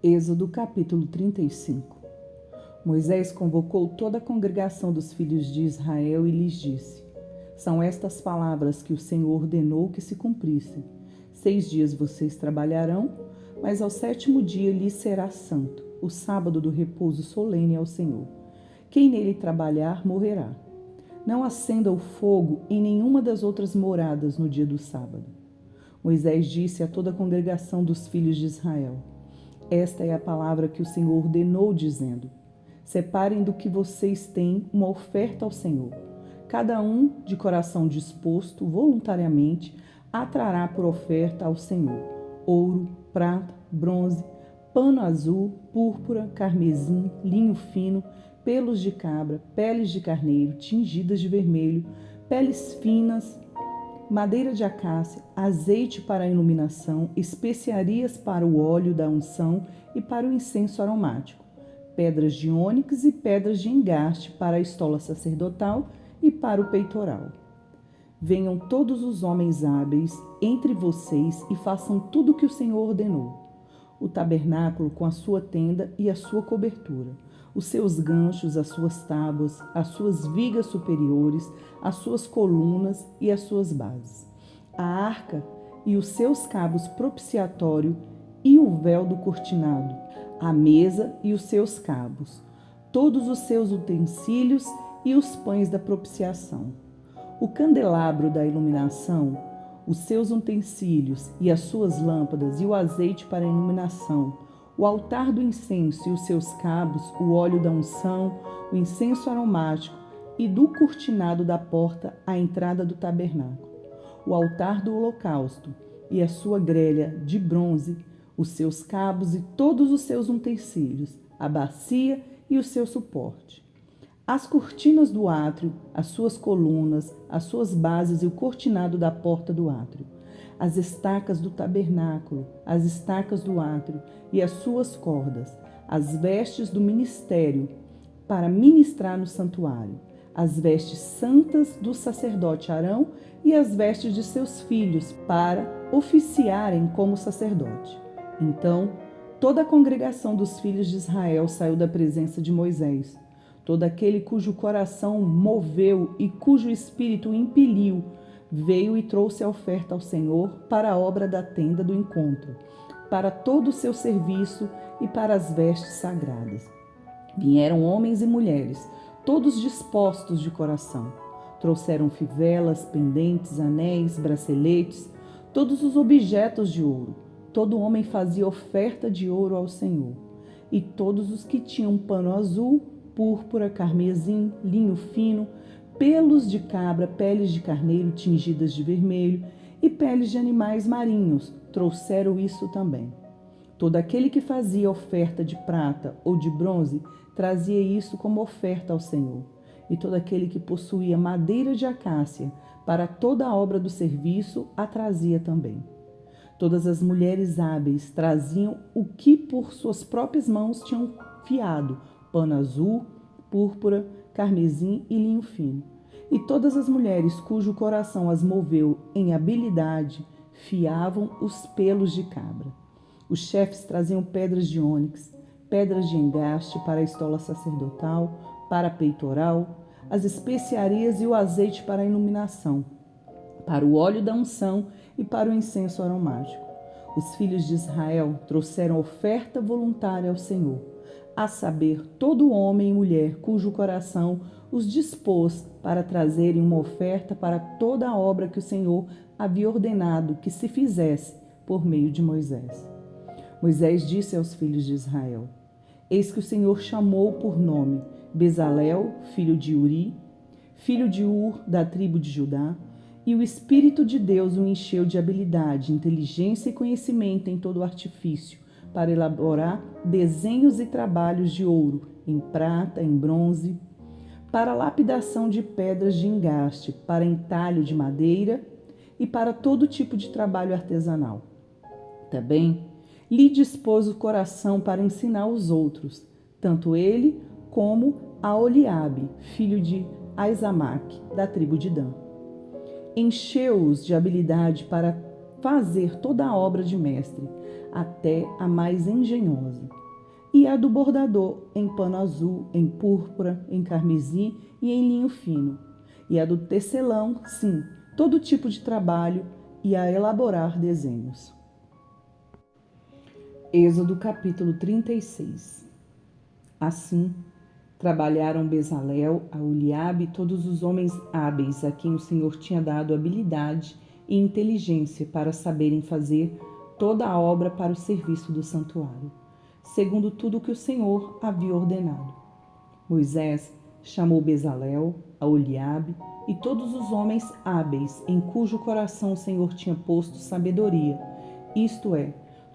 Êxodo capítulo 35. Moisés convocou toda a congregação dos filhos de Israel e lhes disse: São estas palavras que o Senhor ordenou que se cumprissem. 6 dias vocês trabalharão, mas ao 7º dia lhes será santo, o sábado do repouso solene ao Senhor. Quem nele trabalhar morrerá. Não acenda o fogo em nenhuma das outras moradas no dia do sábado. Moisés disse a toda a congregação dos filhos de Israel: Esta é a palavra que o Senhor ordenou, dizendo: Separem do que vocês têm uma oferta ao Senhor. Cada um, de coração disposto, voluntariamente, atrará por oferta ao Senhor ouro, prata, bronze, pano azul, púrpura, carmesim, linho fino, pelos de cabra, peles de carneiro tingidas de vermelho, peles finas, madeira de acácia, azeite para a iluminação, especiarias para o óleo da unção e para o incenso aromático, pedras de ônix e pedras de engaste para a estola sacerdotal e para o peitoral. Venham todos os homens hábeis entre vocês e façam tudo o que o Senhor ordenou. O tabernáculo com a sua tenda e a sua cobertura, os seus ganchos, as suas tábuas, as suas vigas superiores, as suas colunas e as suas bases, a arca e os seus cabos propiciatório e o véu do cortinado, a mesa e os seus cabos, todos os seus utensílios e os pães da propiciação, o candelabro da iluminação, os seus utensílios e as suas lâmpadas e o azeite para a iluminação, o altar do incenso e os seus cabos, o óleo da unção, o incenso aromático e do cortinado da porta à entrada do tabernáculo, o altar do holocausto e a sua grelha de bronze, os seus cabos e todos os seus utensílios, a bacia e o seu suporte, as cortinas do átrio, as suas colunas, as suas bases e o cortinado da porta do átrio, as estacas do tabernáculo, as estacas do átrio e as suas cordas, as vestes do ministério para ministrar no santuário, as vestes santas do sacerdote Arão e as vestes de seus filhos para oficiarem como sacerdote. Então, toda a congregação dos filhos de Israel saiu da presença de Moisés. Todo aquele cujo coração moveu e cujo espírito impeliu, veio e trouxe a oferta ao Senhor para a obra da tenda do encontro, para todo o seu serviço e para as vestes sagradas. Vieram homens e mulheres, todos dispostos de coração. Trouxeram fivelas, pendentes, anéis, braceletes, todos os objetos de ouro. Todo homem fazia oferta de ouro ao Senhor. E todos os que tinham pano azul, púrpura, carmesim, linho fino, pelos de cabra, peles de carneiro tingidas de vermelho e peles de animais marinhos, trouxeram isso também. Todo aquele que fazia oferta de prata ou de bronze trazia isso como oferta ao Senhor. E todo aquele que possuía madeira de acácia para toda a obra do serviço a trazia também. Todas as mulheres hábeis traziam o que por suas próprias mãos tinham fiado, pano azul, púrpura, carmesim e linho fino. E todas as mulheres cujo coração as moveu em habilidade fiavam os pelos de cabra. Os chefes traziam pedras de ônix, pedras de engaste para a estola sacerdotal, para a peitoral, as especiarias e o azeite para a iluminação, para o óleo da unção e para o incenso aromático. Os filhos de Israel trouxeram oferta voluntária ao Senhor, a saber, todo homem e mulher cujo coração os dispôs para trazerem uma oferta para toda a obra que o Senhor havia ordenado que se fizesse por meio de Moisés. Moisés disse aos filhos de Israel: Eis que o Senhor chamou por nome Bezalel, filho de Uri, filho de Ur, da tribo de Judá, e o Espírito de Deus o encheu de habilidade, inteligência e conhecimento em todo o artifício, para elaborar desenhos e trabalhos de ouro, em prata, em bronze, para lapidação de pedras de engaste, para entalho de madeira e para todo tipo de trabalho artesanal. Também lhe dispôs o coração para ensinar os outros, tanto ele como a Oliabe, filho de Aizamaque, da tribo de Dan. Encheu-os de habilidade para fazer toda a obra de mestre, até a mais engenhosa, e a do bordador em pano azul, em púrpura, em carmesim e em linho fino, e a do tecelão, sim, todo tipo de trabalho, e a elaborar desenhos. Êxodo capítulo 36. Assim, trabalharam Bezalel, Aholiabe e todos os homens hábeis a quem o Senhor tinha dado habilidade e inteligência para saberem fazer toda a obra para o serviço do santuário, segundo tudo o que o Senhor havia ordenado. Moisés chamou Bezalel, Aholiabe e todos os homens hábeis em cujo coração o Senhor tinha posto sabedoria, isto é,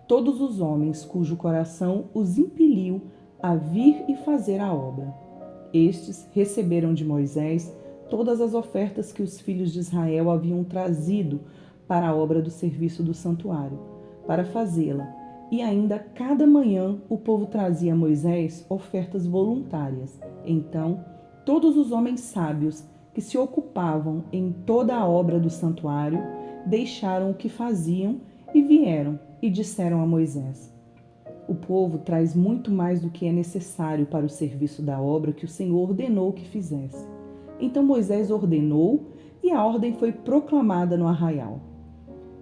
todos os homens cujo coração os impeliu a vir e fazer a obra. Estes receberam de Moisés todas as ofertas que os filhos de Israel haviam trazido para a obra do serviço do santuário, para fazê-la. E ainda cada manhã o povo trazia a Moisés ofertas voluntárias. Então, todos os homens sábios que se ocupavam em toda a obra do santuário deixaram o que faziam e vieram e disseram a Moisés: o povo traz muito mais do que é necessário para o serviço da obra que o Senhor ordenou que fizesse. Então Moisés ordenou e a ordem foi proclamada no arraial: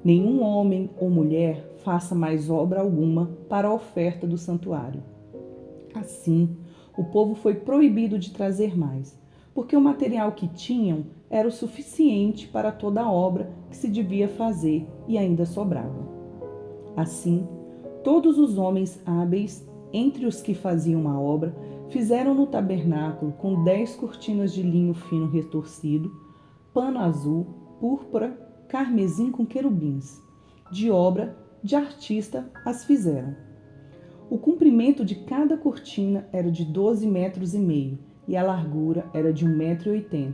nenhum homem ou mulher faça mais obra alguma para a oferta do santuário. Assim, o povo foi proibido de trazer mais, porque o material que tinham era o suficiente para toda a obra que se devia fazer e ainda sobrava. Assim, todos os homens hábeis, entre os que faziam a obra, fizeram no tabernáculo com 10 cortinas de linho fino retorcido, pano azul, púrpura, carmesim com querubins. De obra de artista as fizeram. O comprimento de cada cortina era de 12 metros e meio e a largura era de 1,80 m.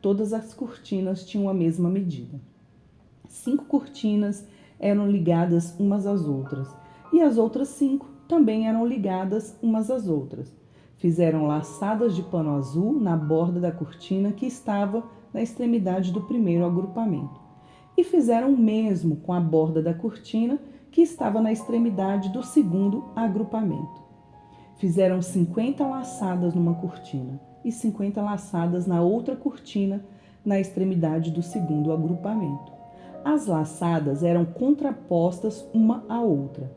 Todas as cortinas tinham a mesma medida. 5 cortinas eram ligadas umas às outras, e as outras 5 também eram ligadas umas às outras. Fizeram laçadas de pano azul na borda da cortina que estava na extremidade do primeiro agrupamento, e fizeram o mesmo com a borda da cortina que estava na extremidade do segundo agrupamento. Fizeram 50 laçadas numa cortina e 50 laçadas na outra cortina na extremidade do segundo agrupamento. As laçadas eram contrapostas uma à outra.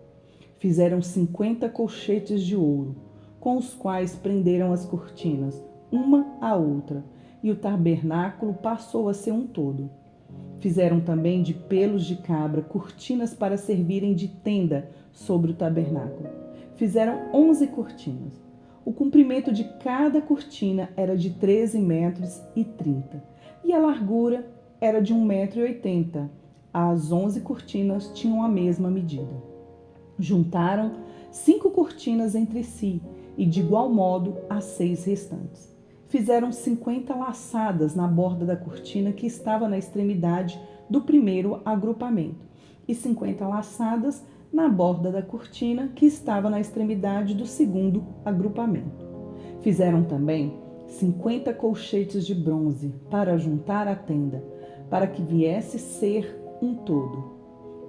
Fizeram 50 colchetes de ouro, com os quais prenderam as cortinas, uma à outra, e o tabernáculo passou a ser um todo. Fizeram também de pelos de cabra cortinas para servirem de tenda sobre o tabernáculo. Fizeram 11 cortinas. O comprimento de cada cortina era de 13,30 m, e a largura era de 1,80 m. As 11 cortinas tinham a mesma medida. Juntaram 5 cortinas entre si e, de igual modo, as 6 restantes. Fizeram 50 laçadas na borda da cortina que estava na extremidade do primeiro agrupamento e 50 laçadas na borda da cortina que estava na extremidade do segundo agrupamento. Fizeram também 50 colchetes de bronze para juntar a tenda, para que viesse ser um todo.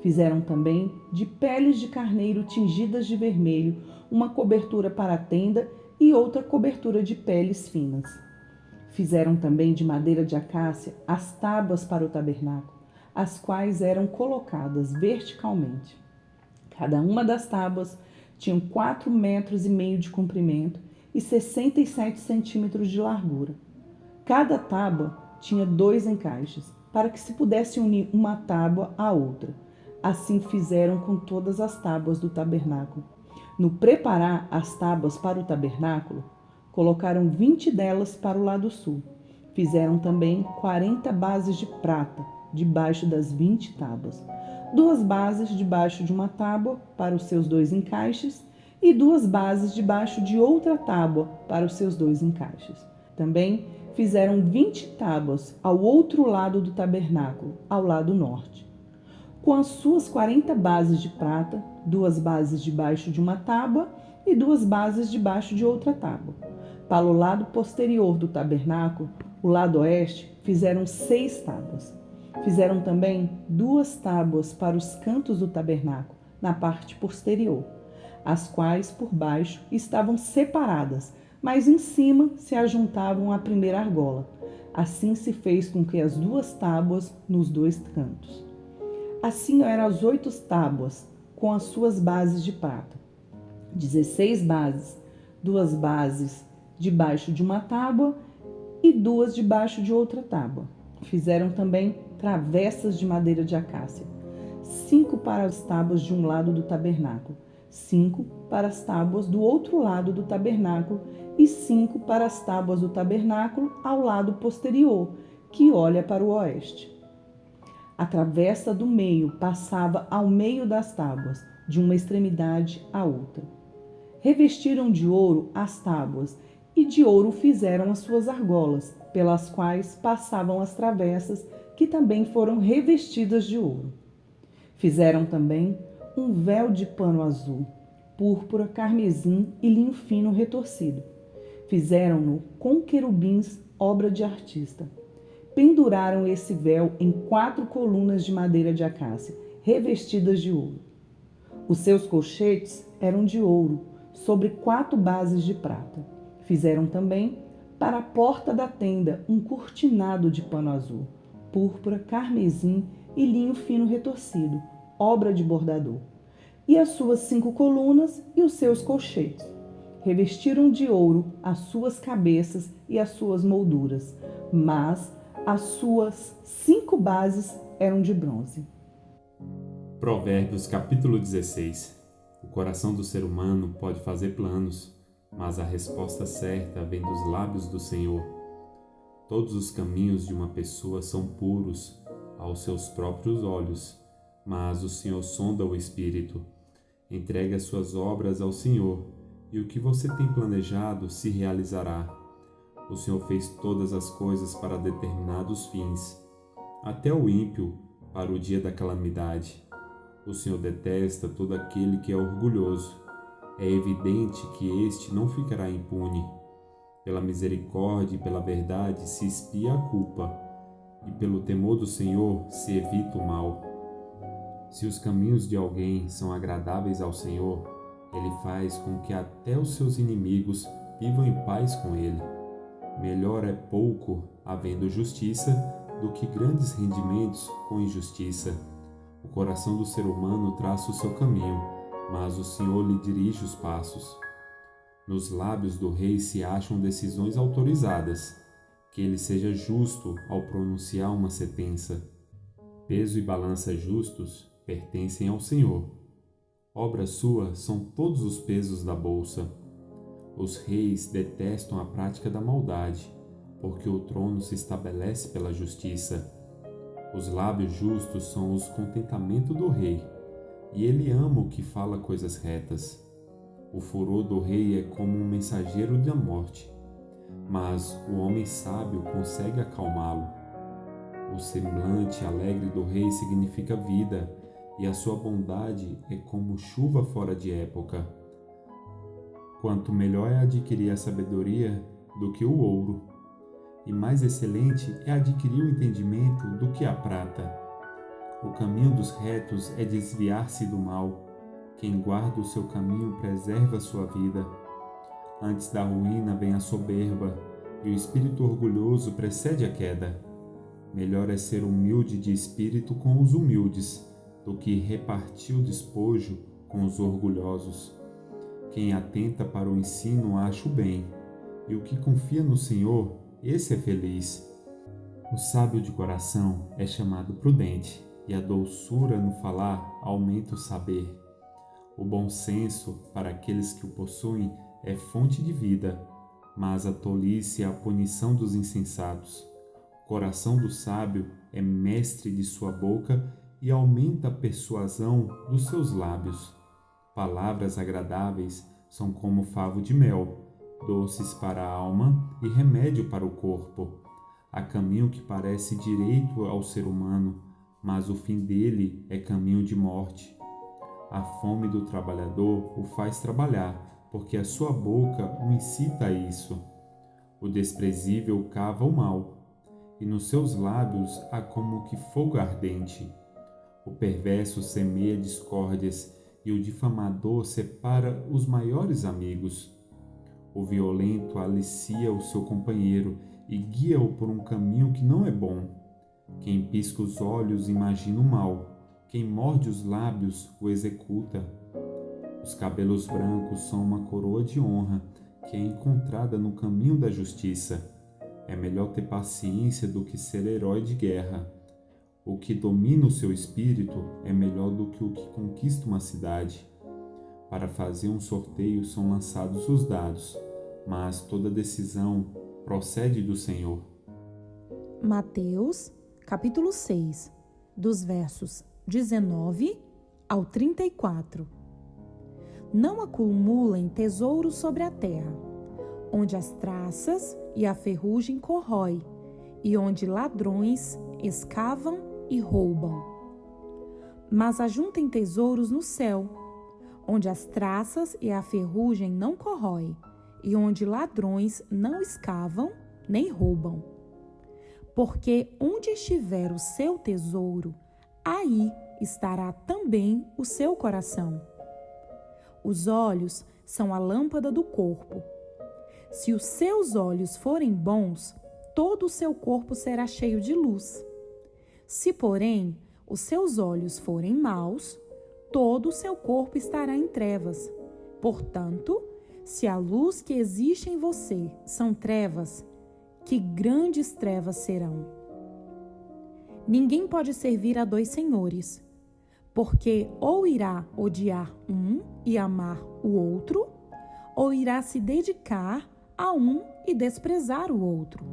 Fizeram também de peles de carneiro tingidas de vermelho uma cobertura para a tenda e outra cobertura de peles finas. Fizeram também de madeira de acácia as tábuas para o tabernáculo, as quais eram colocadas verticalmente. Cada uma das tábuas tinha 4,5 metros de comprimento e 67 centímetros de largura. Cada tábua tinha 2 encaixes, para que se pudesse unir uma tábua à outra. Assim fizeram com todas as tábuas do tabernáculo. No preparar as tábuas para o tabernáculo, colocaram 20 delas para o lado sul. Fizeram também 40 bases de prata debaixo das 20 tábuas. 2 bases debaixo de uma tábua para os seus 2 encaixes e 2 bases debaixo de outra tábua para os seus 2 encaixes. Também fizeram 20 tábuas ao outro lado do tabernáculo, ao lado norte. Com as suas 40 bases de prata, 2 bases debaixo de uma tábua e 2 bases debaixo de outra tábua. Para o lado posterior do tabernáculo, o lado oeste, fizeram 6 tábuas. Fizeram também 2 tábuas para os cantos do tabernáculo, na parte posterior, as quais por baixo estavam separadas, mas em cima se ajuntavam à primeira argola. Assim se fez com que as 2 tábuas nos 2 cantos. Assim eram as 8 tábuas, com as suas bases de prata. 16 bases, 2 bases debaixo de uma tábua e 2 debaixo de outra tábua. Fizeram também travessas de madeira de acácia, 5 para as tábuas de um lado do tabernáculo, 5 para as tábuas do outro lado do tabernáculo e 5 para as tábuas do tabernáculo ao lado posterior, que olha para o oeste. A travessa do meio passava ao meio das tábuas, de uma extremidade à outra. Revestiram de ouro as tábuas e de ouro fizeram as suas argolas, pelas quais passavam as travessas, que também foram revestidas de ouro. Fizeram também um véu de pano azul, púrpura, carmesim e linho fino retorcido. Fizeram-no com querubins, obra de artista. Penduraram esse véu em 4 colunas de madeira de acácia, revestidas de ouro. Os seus colchetes eram de ouro, sobre 4 bases de prata. Fizeram também, para a porta da tenda, um cortinado de pano azul, púrpura, carmesim e linho fino retorcido, obra de bordador. E as suas 5 colunas e os seus colchetes. Revestiram de ouro as suas cabeças e as suas molduras, mas as suas 5 bases eram de bronze. Provérbios capítulo 16. O coração do ser humano pode fazer planos, mas a resposta certa vem dos lábios do Senhor. Todos os caminhos de uma pessoa são puros aos seus próprios olhos, mas o Senhor sonda o espírito. Entregue as suas obras ao Senhor, e o que você tem planejado se realizará. O Senhor fez todas as coisas para determinados fins, até o ímpio para o dia da calamidade. O Senhor detesta todo aquele que é orgulhoso. É evidente que este não ficará impune. Pela misericórdia e pela verdade se expia a culpa, e pelo temor do Senhor se evita o mal. Se os caminhos de alguém são agradáveis ao Senhor, Ele faz com que até os seus inimigos vivam em paz com Ele. Melhor é pouco, havendo justiça, do que grandes rendimentos com injustiça. O coração do ser humano traça o seu caminho, mas o Senhor lhe dirige os passos. Nos lábios do rei se acham decisões autorizadas, que ele seja justo ao pronunciar uma sentença. Peso e balança justos pertencem ao Senhor. Obra sua são todos os pesos da bolsa. Os reis detestam a prática da maldade, porque o trono se estabelece pela justiça. Os lábios justos são os contentamento do rei, e ele ama o que fala coisas retas. O furor do rei é como um mensageiro da morte, mas o homem sábio consegue acalmá-lo. O semblante alegre do rei significa vida, e a sua bondade é como chuva fora de época. Quanto melhor é adquirir a sabedoria do que o ouro, e mais excelente é adquirir o entendimento do que a prata. O caminho dos retos é desviar-se do mal. Quem guarda o seu caminho preserva a sua vida. Antes da ruína vem a soberba, e o espírito orgulhoso precede a queda. Melhor é ser humilde de espírito com os humildes, do que repartir o despojo com os orgulhosos. Quem atenta para o ensino acha o bem, e o que confia no Senhor, esse é feliz. O sábio de coração é chamado prudente, e a doçura no falar aumenta o saber. O bom senso, para aqueles que o possuem, é fonte de vida, mas a tolice é a punição dos insensatos. O coração do sábio é mestre de sua boca e aumenta a persuasão dos seus lábios. Palavras agradáveis são como favo de mel, doces para a alma e remédio para o corpo. Há caminho que parece direito ao ser humano, mas o fim dele é caminho de morte. A fome do trabalhador o faz trabalhar, porque a sua boca o incita a isso. O desprezível cava o mal, e nos seus lábios há como que fogo ardente. O perverso semeia discórdias, e o difamador separa os maiores amigos. O violento alicia o seu companheiro e guia-o por um caminho que não é bom. Quem pisca os olhos imagina o mal, quem morde os lábios o executa. Os cabelos brancos são uma coroa de honra que é encontrada no caminho da justiça. É melhor ter paciência do que ser herói de guerra. O que domina o seu espírito é melhor do que o que conquista uma cidade. Para fazer um sorteio são lançados os dados, mas toda decisão procede do Senhor. Mateus, capítulo 6, dos versos 19 ao 34. Não acumulem tesouros sobre a terra, onde as traças e a ferrugem corrói, e onde ladrões escavam e roubam. Mas ajuntem tesouros no céu, onde as traças e a ferrugem não corrói, e onde ladrões não escavam nem roubam. Porque onde estiver o seu tesouro, aí estará também o seu coração. Os olhos são a lâmpada do corpo. Se os seus olhos forem bons, todo o seu corpo será cheio de luz. Se, porém, os seus olhos forem maus, todo o seu corpo estará em trevas. Portanto, se a luz que existe em você são trevas, que grandes trevas serão. Ninguém pode servir a dois senhores, porque ou irá odiar um e amar o outro, ou irá se dedicar a um e desprezar o outro.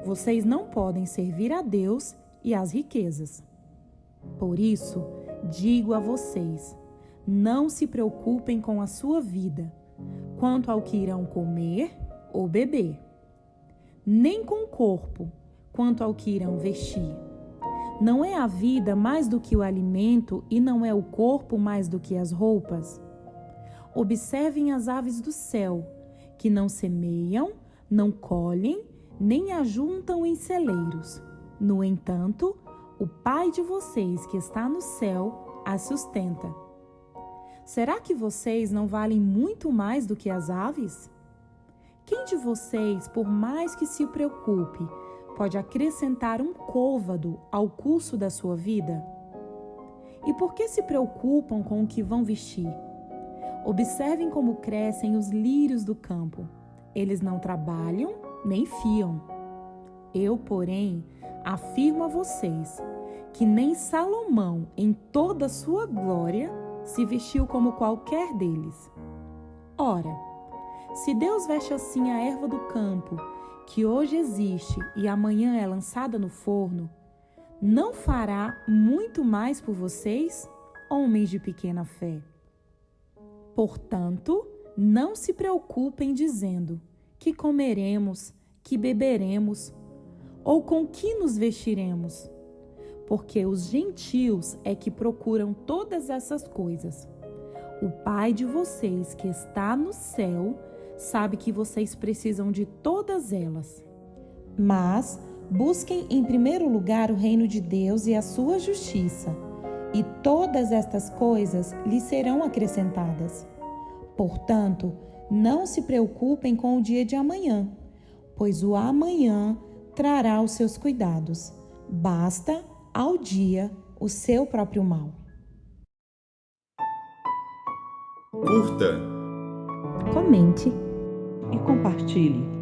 Vocês não podem servir a Deus e às riquezas. Por isso, digo a vocês, não se preocupem com a sua vida, quanto ao que irão comer ou beber, nem com o corpo, quanto ao que irão vestir. Não é a vida mais do que o alimento e não é o corpo mais do que as roupas? Observem as aves do céu, que não semeiam, não colhem, nem ajuntam em celeiros. No entanto, o Pai de vocês que está no céu as sustenta. Será que vocês não valem muito mais do que as aves? Quem de vocês, por mais que se preocupe, pode acrescentar um côvado ao curso da sua vida? E por que se preocupam com o que vão vestir? Observem como crescem os lírios do campo. Eles não trabalham nem fiam. Eu, porém, afirmo a vocês que nem Salomão, em toda a sua glória, se vestiu como qualquer deles. Ora, se Deus veste assim a erva do campo, que hoje existe e amanhã é lançada no forno, não fará muito mais por vocês, homens de pequena fé? Portanto, não se preocupem dizendo: que comeremos, que beberemos, ou com que nos vestiremos? Porque os gentios é que procuram todas essas coisas. O Pai de vocês, que está no céu, sabe que vocês precisam de todas elas. Mas busquem em primeiro lugar o reino de Deus e a sua justiça, e todas estas coisas lhes serão acrescentadas. Portanto, não se preocupem com o dia de amanhã, pois o amanhã trará os seus cuidados. Basta ao dia o seu próprio mal. Curta, Comente e compartilhe.